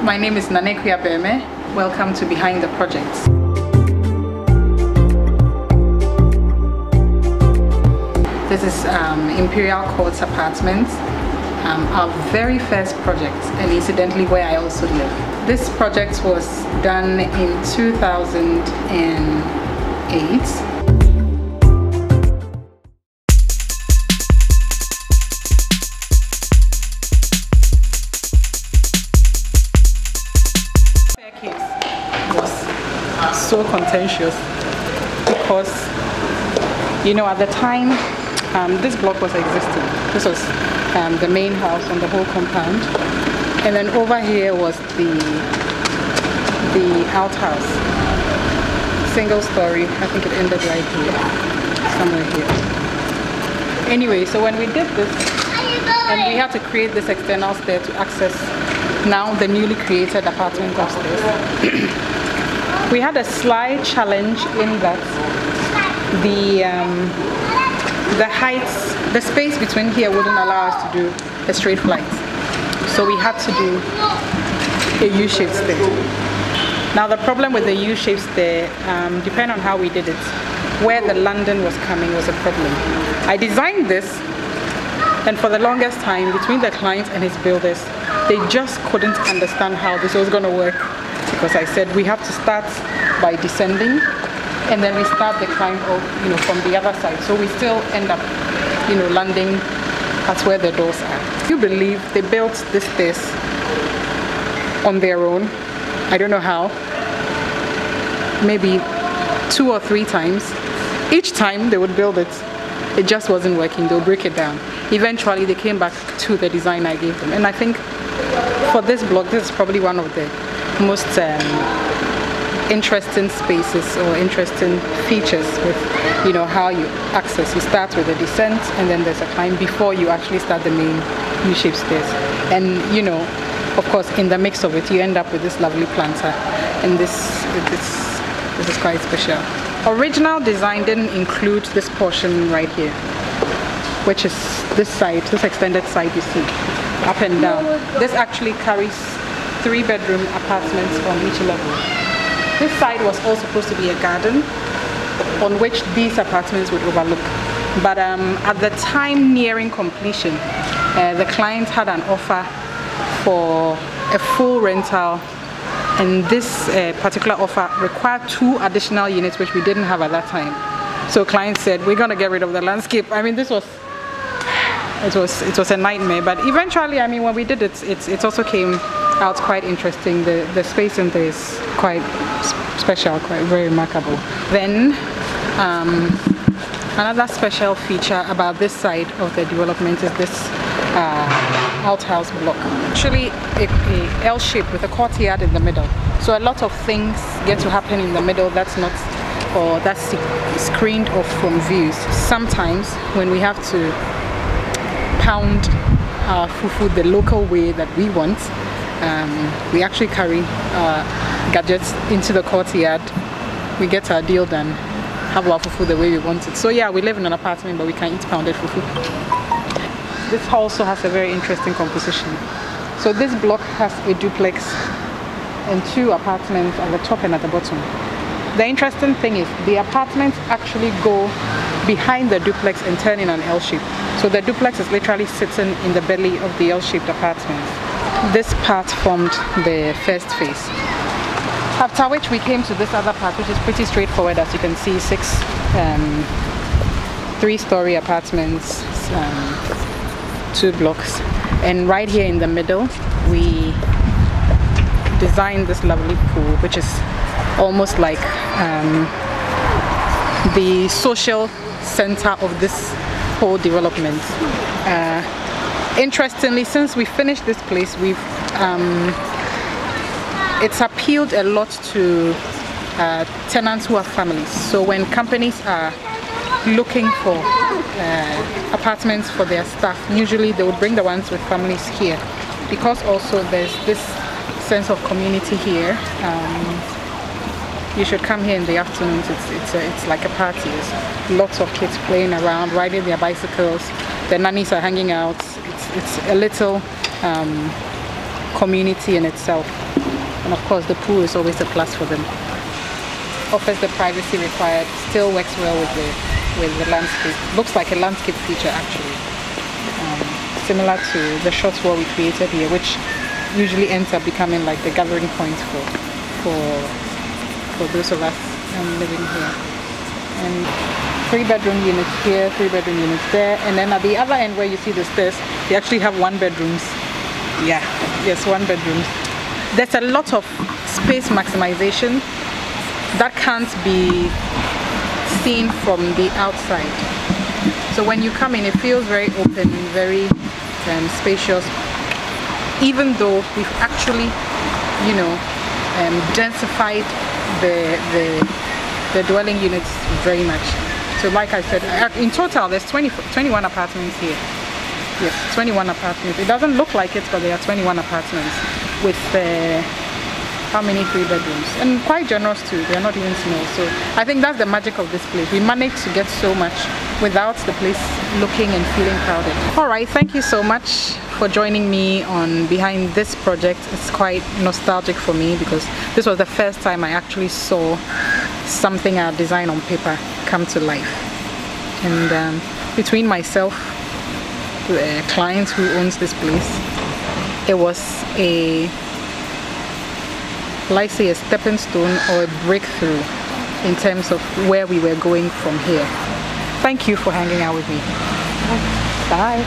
My name is Birmeh. Welcome to Behind the Projects. This is Imperial Courts Apartments, our very first project, and incidentally where I also live. This project was done in 2008. So contentious because, you know, at the time this block was existing. This was the main house on the whole compound, and then over here was the outhouse, single story. I think it ended right here, somewhere here. Anyway, so when we did this, and we had to create this external stair to access now the newly created apartment upstairs. We had a slight challenge in that the heights, the space between here wouldn't allow us to do a straight flight. So we had to do a U-shaped stair. Now the problem with the U-shaped stair, depending on how we did it, where the landing was coming was a problem. I designed this, and for the longest time between the client and his builders, they just couldn't understand how this was going to work. Because I said we have to start by descending, and then we start the climb up, you know, from the other side. So we still end up, you know, landing at where the doors are. You believe they built this stairs on their own? I don't know how. Maybe 2 or 3 times. Each time they would build it, it just wasn't working. They would break it down. Eventually they came back to the design I gave them, and I think for this block, this is probably one of the most interesting spaces or interesting features with, you know, how you access. You start with a descent, and then there's a climb before you actually start the main U-shaped stairs. And you know, of course, in the mix of it, you end up with this lovely planter, and this is quite special. Original design didn't include this portion right here, which is this side, this extended side you see, up and down. This actually carries 3-bedroom apartments on each level. This side was all supposed to be a garden on which these apartments would overlook. But at the time nearing completion, the client had an offer for a full rental, and this particular offer required 2 additional units, which we didn't have at that time. So client said, we're going to get rid of the landscape. I mean, it was a nightmare, but eventually, I mean, when we did it, it also came out quite interesting. The space in there is quite special, quite very remarkable. Then another special feature about this side of the development is this outhouse block. Actually a L shape with a courtyard in the middle. So a lot of things get to happen in the middle that's not, or that's screened off from views. Sometimes when we have to pound our fufu the local way that we want, we actually carry gadgets into the courtyard. We get our deal done, have our fufu the way we want it. So yeah, we live in an apartment, but we can eat pounded fufu. This also has a very interesting composition. So this block has a duplex and 2 apartments at the top and at the bottom. The interesting thing is the apartments actually go behind the duplex and turn in an L shape. So the duplex is literally sitting in the belly of the L-shaped apartment. This part formed the first phase. After which we came to this other part, which is pretty straightforward. As you can see, 6 3-story apartments, 2 blocks. And right here in the middle, we designed this lovely pool, which is almost like the social center of this whole development. Interestingly, since we finished this place, we've it's appealed a lot to tenants who have families. So when companies are looking for apartments for their staff, usually they would bring the ones with families here, because also there's this sense of community here. You should come here in the afternoons. It's like a party. There's lots of kids playing around, riding their bicycles. The nannies are hanging out. It's a little community in itself. And of course the pool is always a plus for them. Offers the privacy required, still works well with the landscape. Looks like a landscape feature actually. Similar to the short wall we created here, which usually ends up becoming like the gathering point for those of us living here. And 3-bedroom units here, 3-bedroom units there, and then at the other end where you see the stairs, they actually have 1-bedrooms. Yeah, yes, 1-bedrooms. There's a lot of space maximization that can't be seen from the outside. So when you come in, it feels very open, very spacious, even though we've actually, you know, densified the dwelling units very much. So like I said, in total there's 21 apartments here. Yes, 21 apartments. It doesn't look like it, but there are 21 apartments with how many 3-bedrooms, and quite generous too. They're not even small. So I think that's the magic of this place. We managed to get so much without the place looking and feeling crowded. All right, thank you so much for joining me on behind this project. It's quite nostalgic for me because this was the first time I actually saw something I designed on paper come to life. And between myself, the client who owns this place, it was a, let's say, a stepping stone or a breakthrough in terms of where we were going from here. Thank you for hanging out with me. Bye.